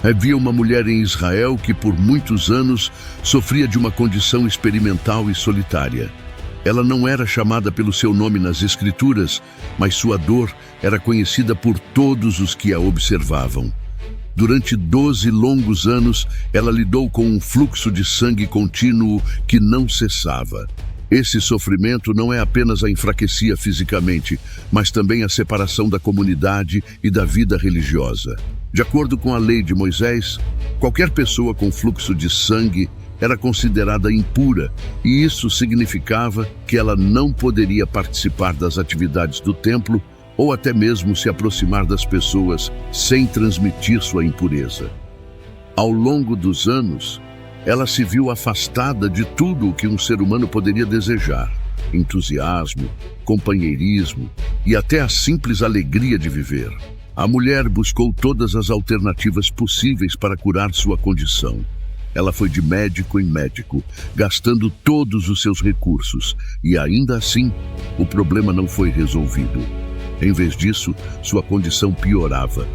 Havia uma mulher em Israel que por muitos anos sofria de uma condição experimental e solitária. Ela não era chamada pelo seu nome nas Escrituras, mas sua dor era conhecida por todos os que a observavam. Durante 12 longos anos, ela lidou com um fluxo de sangue contínuo que não cessava. Esse sofrimento não é apenas a enfraquecia fisicamente, mas também a separação da comunidade e da vida religiosa. De acordo com a lei de Moisés, qualquer pessoa com fluxo de sangue era considerada impura, e isso significava que ela não poderia participar das atividades do templo ou até mesmo se aproximar das pessoas sem transmitir sua impureza. Ao longo dos anos, ela se viu afastada de tudo o que um ser humano poderia desejar: entusiasmo, companheirismo e até a simples alegria de viver. A mulher buscou todas as alternativas possíveis para curar sua condição. Ela foi de médico em médico, gastando todos os seus recursos, e ainda assim, o problema não foi resolvido. Em vez disso, sua condição piorava.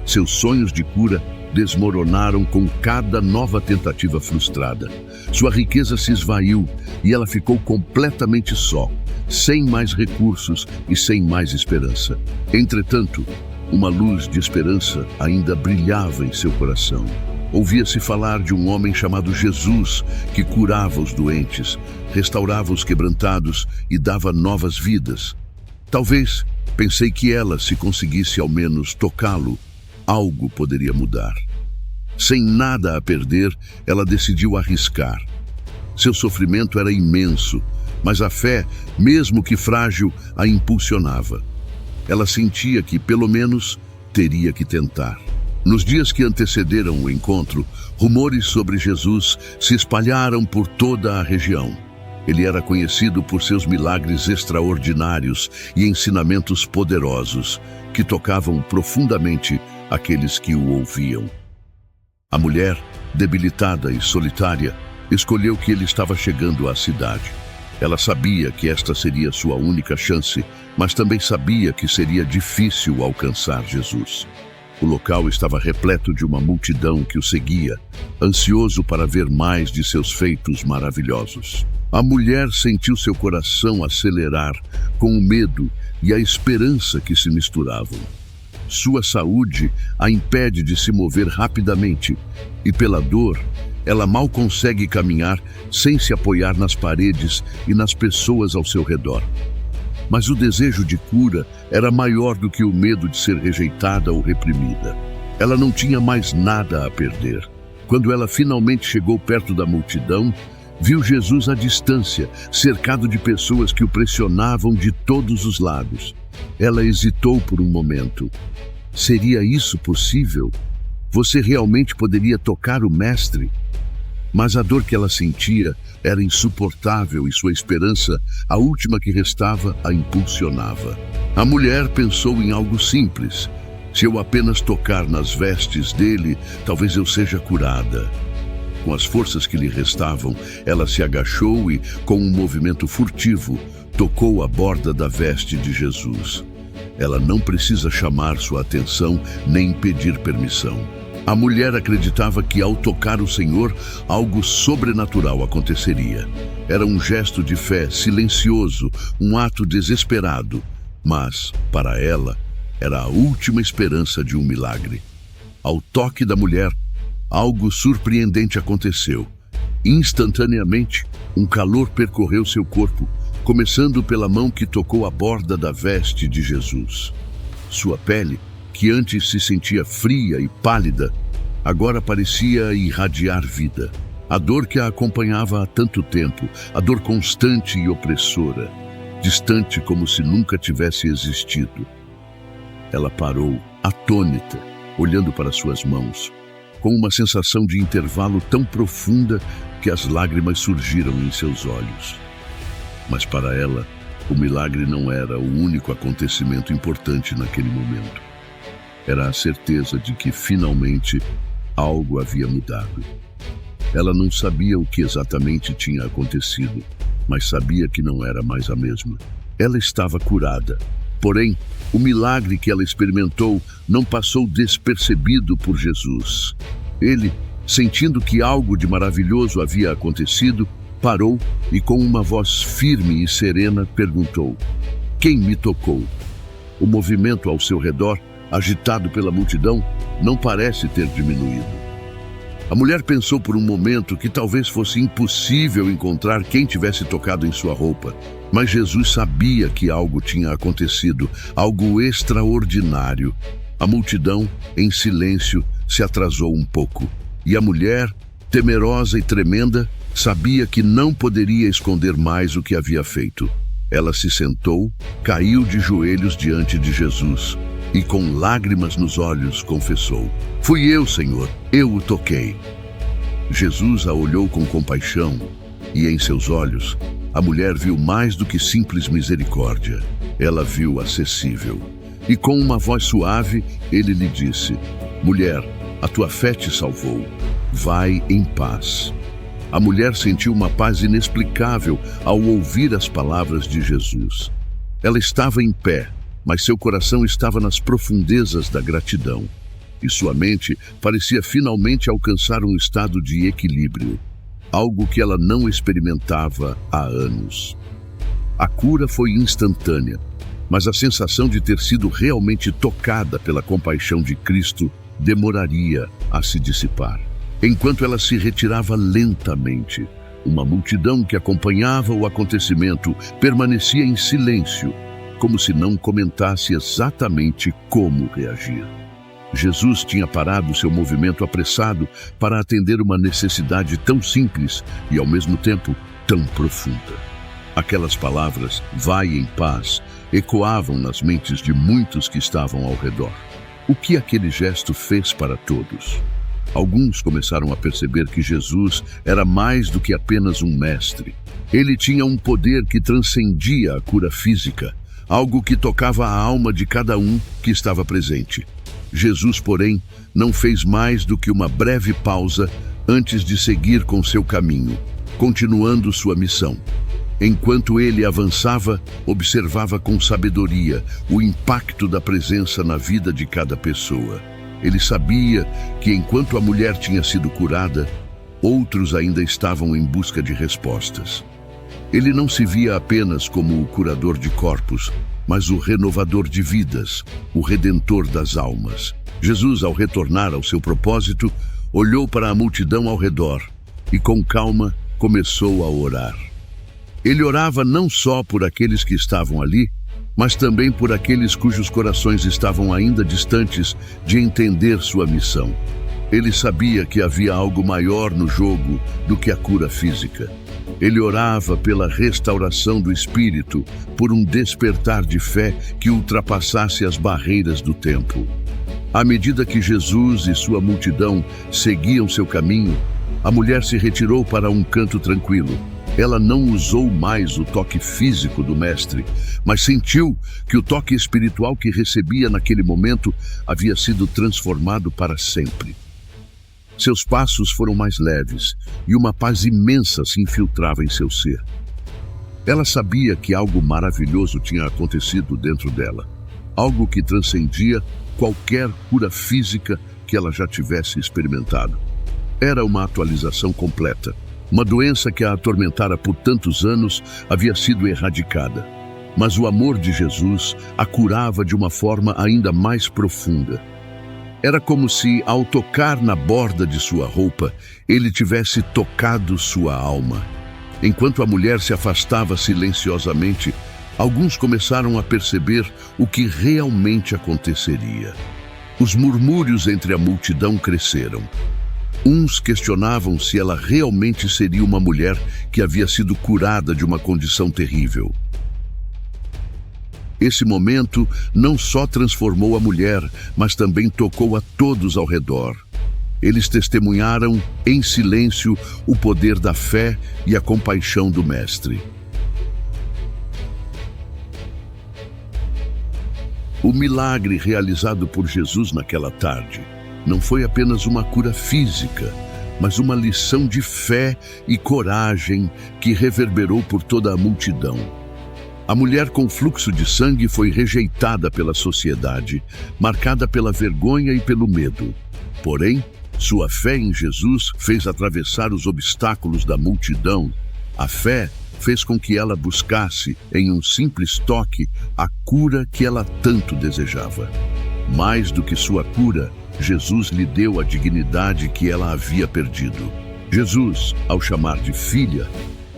Seus sonhos de cura desmoronaram com cada nova tentativa frustrada. Sua riqueza se esvaiu e ela ficou completamente só, sem mais recursos e sem mais esperança. Entretanto, uma luz de esperança ainda brilhava em seu coração. Ouvia-se falar de um homem chamado Jesus, que curava os doentes, restaurava os quebrantados e dava novas vidas. Talvez, pensei que ela, se conseguisse ao menos tocá-lo, algo poderia mudar. Sem nada a perder, ela decidiu arriscar. Seu sofrimento era imenso, mas a fé, mesmo que frágil, a impulsionava. Ela sentia que, pelo menos, teria que tentar. Nos dias que antecederam o encontro, rumores sobre Jesus se espalharam por toda a região. Ele era conhecido por seus milagres extraordinários e ensinamentos poderosos, que tocavam profundamente aqueles que o ouviam. A mulher, debilitada e solitária, escolheu que ele estava chegando à cidade. Ela sabia que esta seria sua única chance, mas também sabia que seria difícil alcançar Jesus. O local estava repleto de uma multidão que o seguia, ansioso para ver mais de seus feitos maravilhosos. A mulher sentiu seu coração acelerar com o medo e a esperança que se misturavam. Sua saúde a impede de se mover rapidamente e, pela dor, ela mal consegue caminhar sem se apoiar nas paredes e nas pessoas ao seu redor. Mas o desejo de cura era maior do que o medo de ser rejeitada ou reprimida. Ela não tinha mais nada a perder. Quando ela finalmente chegou perto da multidão, viu Jesus à distância, cercado de pessoas que o pressionavam de todos os lados. Ela hesitou por um momento. Seria isso possível? Você realmente poderia tocar o Mestre? Mas a dor que ela sentia era insuportável e sua esperança, a última que restava, a impulsionava. A mulher pensou em algo simples. Se eu apenas tocar nas vestes dele, talvez eu seja curada. Com as forças que lhe restavam, ela se agachou e, com um movimento furtivo, tocou a borda da veste de Jesus. Ela não precisa chamar sua atenção nem pedir permissão. A mulher acreditava que, ao tocar o Senhor, algo sobrenatural aconteceria. Era um gesto de fé silencioso, um ato desesperado, mas, para ela, era a última esperança de um milagre. Ao toque da mulher, algo surpreendente aconteceu. Instantaneamente, um calor percorreu seu corpo, começando pela mão que tocou a borda da veste de Jesus. Sua pele, que antes se sentia fria e pálida, agora parecia irradiar vida. A dor que a acompanhava há tanto tempo, a dor constante e opressora, distante como se nunca tivesse existido. Ela parou, atônita, olhando para suas mãos, com uma sensação de intervalo tão profunda que as lágrimas surgiram em seus olhos. Mas para ela, o milagre não era o único acontecimento importante naquele momento. Era a certeza de que, finalmente, algo havia mudado. Ela não sabia o que exatamente tinha acontecido, mas sabia que não era mais a mesma. Ela estava curada. Porém, o milagre que ela experimentou não passou despercebido por Jesus. Ele, sentindo que algo de maravilhoso havia acontecido, parou e com uma voz firme e serena perguntou: "Quem me tocou?" O movimento ao seu redor, agitado pela multidão, não parece ter diminuído. A mulher pensou por um momento que talvez fosse impossível encontrar quem tivesse tocado em sua roupa, mas Jesus sabia que algo tinha acontecido, algo extraordinário. A multidão, em silêncio, se atrasou um pouco, e a mulher, temerosa e tremenda, sabia que não poderia esconder mais o que havia feito. Ela se sentou, caiu de joelhos diante de Jesus e, com lágrimas nos olhos, confessou: "Fui eu, Senhor, eu o toquei." Jesus a olhou com compaixão e, em seus olhos, a mulher viu mais do que simples misericórdia. Ela viu acessível. E com uma voz suave, ele lhe disse: "Mulher, a tua fé te salvou. Vai em paz." A mulher sentiu uma paz inexplicável ao ouvir as palavras de Jesus. Ela estava em pé, mas seu coração estava nas profundezas da gratidão. E sua mente parecia finalmente alcançar um estado de equilíbrio, algo que ela não experimentava há anos. A cura foi instantânea, mas a sensação de ter sido realmente tocada pela compaixão de Cristo demoraria a se dissipar. Enquanto ela se retirava lentamente, uma multidão que acompanhava o acontecimento permanecia em silêncio, como se não comentasse exatamente como reagir. Jesus tinha parado seu movimento apressado para atender uma necessidade tão simples e, ao mesmo tempo, tão profunda. Aquelas palavras, "vai em paz", ecoavam nas mentes de muitos que estavam ao redor. O que aquele gesto fez para todos? Alguns começaram a perceber que Jesus era mais do que apenas um mestre. Ele tinha um poder que transcendia a cura física, algo que tocava a alma de cada um que estava presente. Jesus, porém, não fez mais do que uma breve pausa antes de seguir com seu caminho, continuando sua missão. Enquanto ele avançava, observava com sabedoria o impacto da presença na vida de cada pessoa. Ele sabia que, enquanto a mulher tinha sido curada, outros ainda estavam em busca de respostas. Ele não se via apenas como o curador de corpos, mas o renovador de vidas, o redentor das almas. Jesus, ao retornar ao seu propósito, olhou para a multidão ao redor e, com calma, começou a orar. Ele orava não só por aqueles que estavam ali, mas também por aqueles cujos corações estavam ainda distantes de entender sua missão. Ele sabia que havia algo maior no jogo do que a cura física. Ele orava pela restauração do espírito, por um despertar de fé que ultrapassasse as barreiras do tempo. À medida que Jesus e sua multidão seguiam seu caminho, a mulher se retirou para um canto tranquilo. Ela não usou mais o toque físico do mestre, mas sentiu que o toque espiritual que recebia naquele momento havia sido transformado para sempre. Seus passos foram mais leves e uma paz imensa se infiltrava em seu ser. Ela sabia que algo maravilhoso tinha acontecido dentro dela, algo que transcendia qualquer cura física que ela já tivesse experimentado. Era uma atualização completa. Uma doença que a atormentara por tantos anos havia sido erradicada. Mas o amor de Jesus a curava de uma forma ainda mais profunda. Era como se, ao tocar na borda de sua roupa, ele tivesse tocado sua alma. Enquanto a mulher se afastava silenciosamente, alguns começaram a perceber o que realmente aconteceria. Os murmúrios entre a multidão cresceram. Uns questionavam se ela realmente seria uma mulher que havia sido curada de uma condição terrível. Esse momento não só transformou a mulher, mas também tocou a todos ao redor. Eles testemunharam, em silêncio, o poder da fé e a compaixão do Mestre. O milagre realizado por Jesus naquela tarde não foi apenas uma cura física, mas uma lição de fé e coragem que reverberou por toda a multidão. A mulher com fluxo de sangue foi rejeitada pela sociedade, marcada pela vergonha e pelo medo. Porém, sua fé em Jesus fez atravessar os obstáculos da multidão. A fé fez com que ela buscasse, em um simples toque, a cura que ela tanto desejava. Mais do que sua cura, Jesus lhe deu a dignidade que ela havia perdido. Jesus, ao chamar de filha,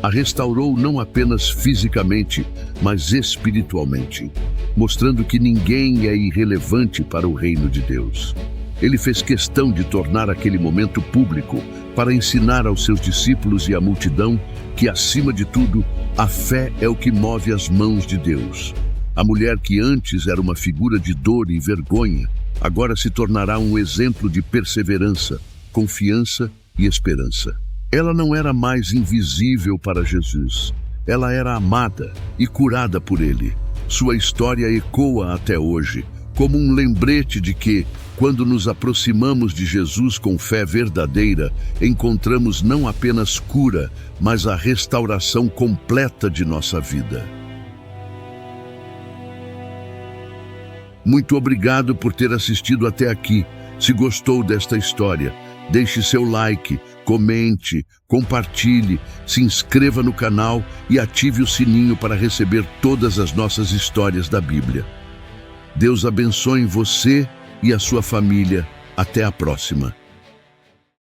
a restaurou não apenas fisicamente, mas espiritualmente, mostrando que ninguém é irrelevante para o reino de Deus. Ele fez questão de tornar aquele momento público para ensinar aos seus discípulos e à multidão que, acima de tudo, a fé é o que move as mãos de Deus. A mulher que antes era uma figura de dor e vergonha, agora se tornará um exemplo de perseverança, confiança e esperança. Ela não era mais invisível para Jesus. Ela era amada e curada por Ele. Sua história ecoa até hoje, como um lembrete de que, quando nos aproximamos de Jesus com fé verdadeira, encontramos não apenas cura, mas a restauração completa de nossa vida. Muito obrigado por ter assistido até aqui. Se gostou desta história, deixe seu like, comente, compartilhe, se inscreva no canal e ative o sininho para receber todas as nossas histórias da Bíblia. Deus abençoe você e a sua família. Até a próxima.